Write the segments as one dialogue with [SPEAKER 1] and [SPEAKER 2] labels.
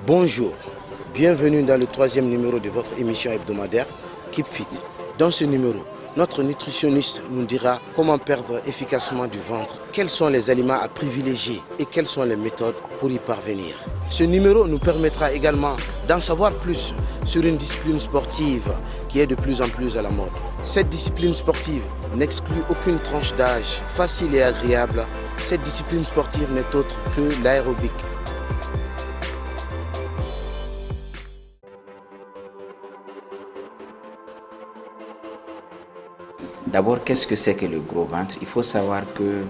[SPEAKER 1] Bonjour, bienvenue dans le 3e numéro de votre émission hebdomadaire Keep Fit. Dans ce numéro, notre nutritionniste nous dira comment perdre efficacement du ventre, quels sont les aliments à privilégier et quelles sont les méthodes pour y parvenir. Ce numéro nous permettra également d'en savoir plus sur une discipline sportive qui est de plus en plus à la mode. Cette discipline sportive n'exclut aucune tranche d'âge, facile et agréable. Cette discipline sportive n'est autre que l'aérobic.
[SPEAKER 2] D'abord, qu'est-ce que c'est que le gros ventre? Il faut savoir que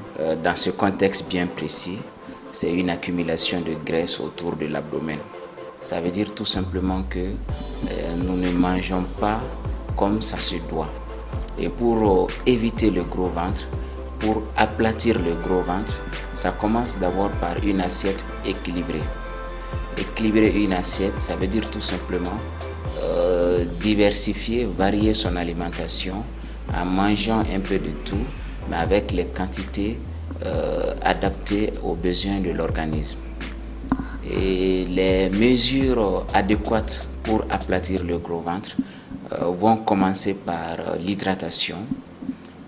[SPEAKER 2] dans ce contexte bien précis, c'est une accumulation de graisse autour de l'abdomen. Ça veut dire tout simplement que nous ne mangeons pas comme ça se doit. Et pour éviter le gros ventre, pour aplatir le gros ventre, ça commence d'abord par une assiette équilibrée. Équilibrer une assiette, ça veut dire tout simplement diversifier, varier son alimentation, en mangeant un peu de tout, mais avec les quantités adaptées aux besoins de l'organisme. Et les mesures adéquates pour aplatir le gros ventre vont commencer par l'hydratation.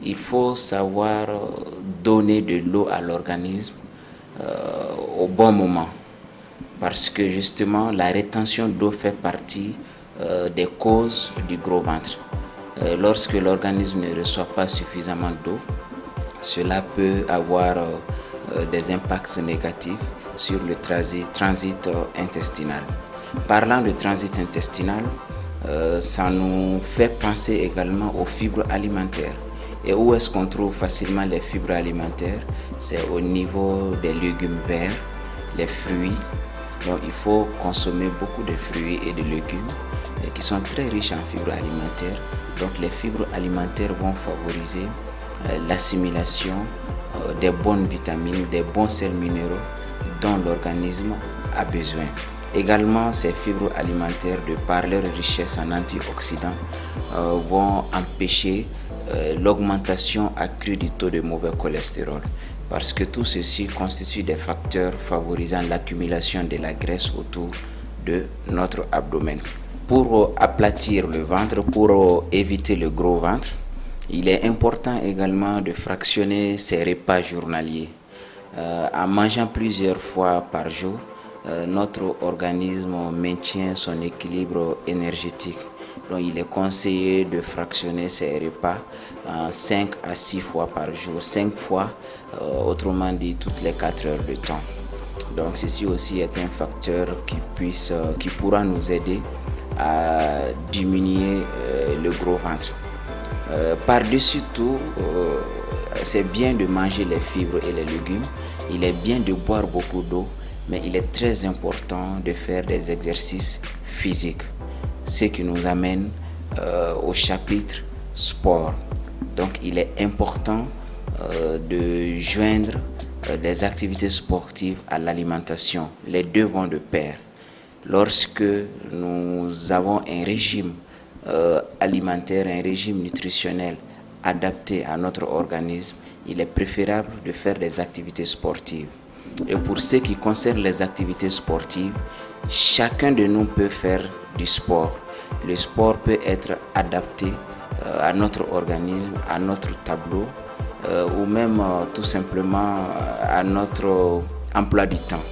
[SPEAKER 2] Il faut savoir donner de l'eau à l'organisme au bon moment, parce que justement la rétention d'eau fait partie des causes du gros ventre. Lorsque l'organisme ne reçoit pas suffisamment d'eau, cela peut avoir des impacts négatifs sur le transit intestinal. Parlant de transit intestinal, ça nous fait penser également aux fibres alimentaires. Et où est-ce qu'on trouve facilement les fibres alimentaires? C'est au niveau des légumes verts, les fruits. Donc il faut consommer beaucoup de fruits et de légumes qui sont très riches en fibres alimentaires. Donc les fibres alimentaires vont favoriser l'assimilation des bonnes vitamines, des bons sels minéraux dont l'organisme a besoin. Également, ces fibres alimentaires, de par leur richesse en antioxydants, vont empêcher l'augmentation accrue du taux de mauvais cholestérol, parce que tout ceci constitue des facteurs favorisant l'accumulation de la graisse autour de notre abdomen. Pour aplatir le ventre, pour éviter le gros ventre, il est important également de fractionner ses repas journaliers. En mangeant plusieurs fois par jour, notre organisme maintient son équilibre énergétique. Donc il est conseillé de fractionner ses repas 5 à 6 fois par jour, 5 fois, autrement dit toutes les 4 heures de temps. Donc ceci aussi est un facteur qui pourra nous aider à diminuer le gros ventre. Par-dessus tout, c'est bien de manger les fibres et les légumes. Il est bien de boire beaucoup d'eau, mais il est très important de faire des exercices physiques. Ce qui nous amène au chapitre sport. Donc il est important de joindre les activités sportives à l'alimentation. Les deux vont de pair. Lorsque nous avons un régime alimentaire, un régime nutritionnel adapté à notre organisme, il est préférable de faire des activités sportives. Et pour ce qui concerne les activités sportives, chacun de nous peut faire du sport. Le sport peut être adapté à notre organisme, à notre tableau, ou même tout simplement à notre emploi du temps.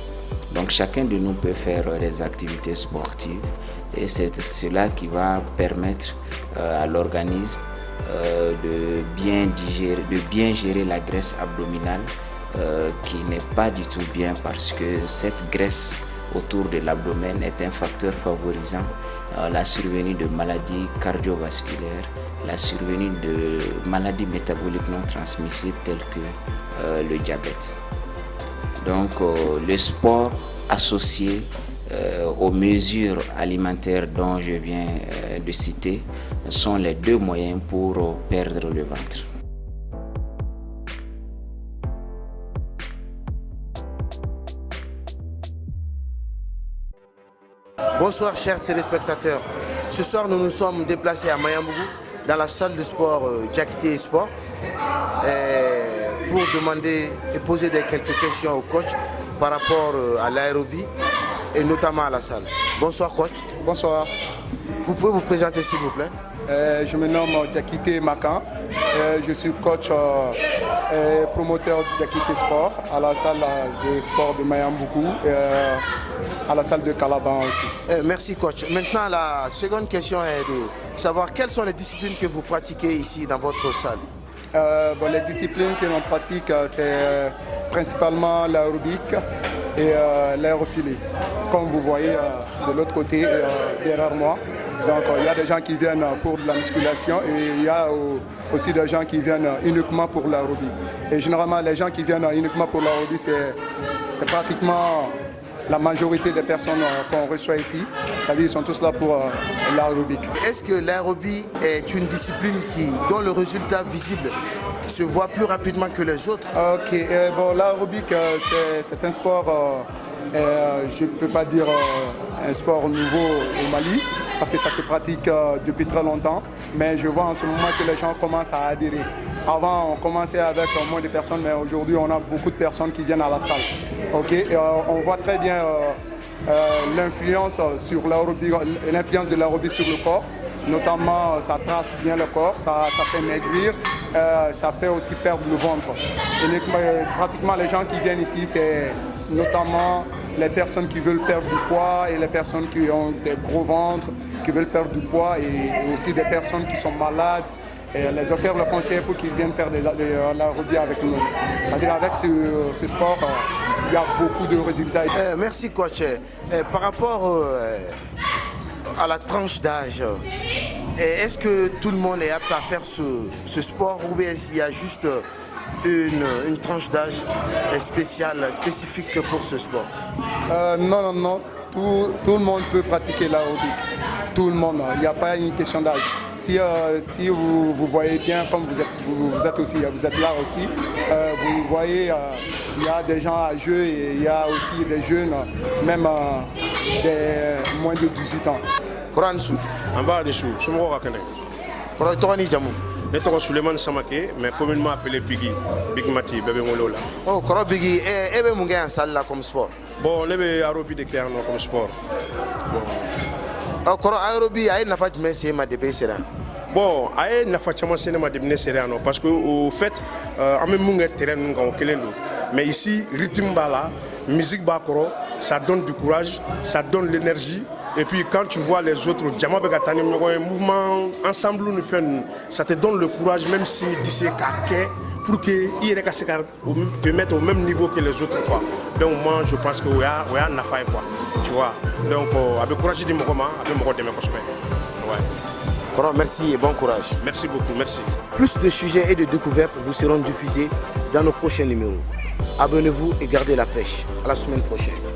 [SPEAKER 2] Donc chacun de nous peut faire des activités sportives et c'est cela qui va permettre à l'organisme de bien gérer la graisse abdominale qui n'est pas du tout bien, parce que cette graisse autour de l'abdomen est un facteur favorisant la survenue de maladies cardiovasculaires, la survenue de maladies métaboliques non transmissibles telles que le diabète. Donc le sport associé aux mesures alimentaires dont je viens de citer sont les deux moyens pour perdre le ventre.
[SPEAKER 1] Bonsoir chers téléspectateurs. Ce soir nous nous sommes déplacés à Mayambougou dans la salle de sport Diakité Sport pour demander et poser quelques questions au coach par rapport à l'aérobie et notamment à la salle. Bonsoir coach.
[SPEAKER 3] Bonsoir.
[SPEAKER 1] Vous pouvez vous présenter s'il vous plaît?
[SPEAKER 3] Je me nomme Diakité Makan. Je suis coach et promoteur de Diakité Sport à la salle de sport de Mayambougou et à la salle de Calaban aussi.
[SPEAKER 1] Merci coach. Maintenant la seconde question est de savoir quelles sont les disciplines que vous pratiquez ici dans votre salle.
[SPEAKER 3] Les disciplines que l'on pratique, c'est principalement l'aérobic et l'aérophilie. Comme vous voyez de l'autre côté, derrière moi. Donc il y a des gens qui viennent pour de la musculation et il y a aussi des gens qui viennent uniquement pour l'aérobie. Et généralement, les gens qui viennent uniquement pour l'aérobie, c'est pratiquement la majorité des personnes qu'on reçoit ici. C'est-à-dire qu'ils sont tous là pour l'aérobic.
[SPEAKER 1] Est-ce que l'aérobie est une discipline dont le résultat visible se voit plus rapidement que les autres?
[SPEAKER 3] Ok, l'aérobic, c'est un sport, je ne peux pas dire un sport nouveau au Mali, parce que ça se pratique depuis très longtemps, mais je vois en ce moment que les gens commencent à adhérer. Avant, on commençait avec moins de personnes, mais aujourd'hui, on a beaucoup de personnes qui viennent à la salle. Okay? On voit très bien l'influence de l'aérobie sur le corps. Notamment, ça trace bien le corps, ça fait maigrir, ça fait aussi perdre le ventre. Et pratiquement, les gens qui viennent ici, c'est notamment les personnes qui veulent perdre du poids et les personnes qui ont des gros ventres, qui veulent perdre du poids et aussi des personnes qui sont malades. Et les docteurs le conseillent pour qu'ils viennent faire de l'aérobie avec nous. C'est-à-dire avec ce sport, il y a beaucoup de résultats.
[SPEAKER 1] Merci coach. Par rapport à la tranche d'âge, est-ce que tout le monde est apte à faire ce sport ou bien il y a juste une tranche d'âge spécifique pour ce sport?
[SPEAKER 3] Non. Tout le monde peut pratiquer l'aérobic. Tout le monde. Il n'y a pas une question d'âge. Si vous voyez bien, comme vous êtes là aussi, vous voyez, il y a des gens âgeux et il y a aussi des jeunes, même des moins de 18 ans.
[SPEAKER 1] Koransu.
[SPEAKER 4] Je suis Suleiman Samake, mais communément appelé Biggie, Big Mati, Bébé Molola.
[SPEAKER 1] Oh, Koro Biggie, et vous avez un salle là comme sport?
[SPEAKER 4] Bon, je vais aérobie de Kéano comme sport.
[SPEAKER 1] Oh, Koro aérobie, il y a une mais ma dépêche là.
[SPEAKER 4] Bon, il y a une cinéma de Bnéséréano parce que au fait, on même un terrain mais ici, rythme bala, musique bakoro, ça donne du courage, ça donne l'énergie. Et puis quand tu vois les autres, un mouvement ensemble, ça te donne le courage, même si tu sais qu'à pour qu'ils te mettre au même niveau que les autres. Quoi. Donc moi, je pense qu'il y a un affaire. Tu vois. Donc, avec courage, de
[SPEAKER 1] merci et bon courage.
[SPEAKER 4] Merci beaucoup, merci.
[SPEAKER 1] Plus de sujets et de découvertes vous seront diffusés dans nos prochains numéros. Abonnez-vous et gardez la pêche. À la semaine prochaine.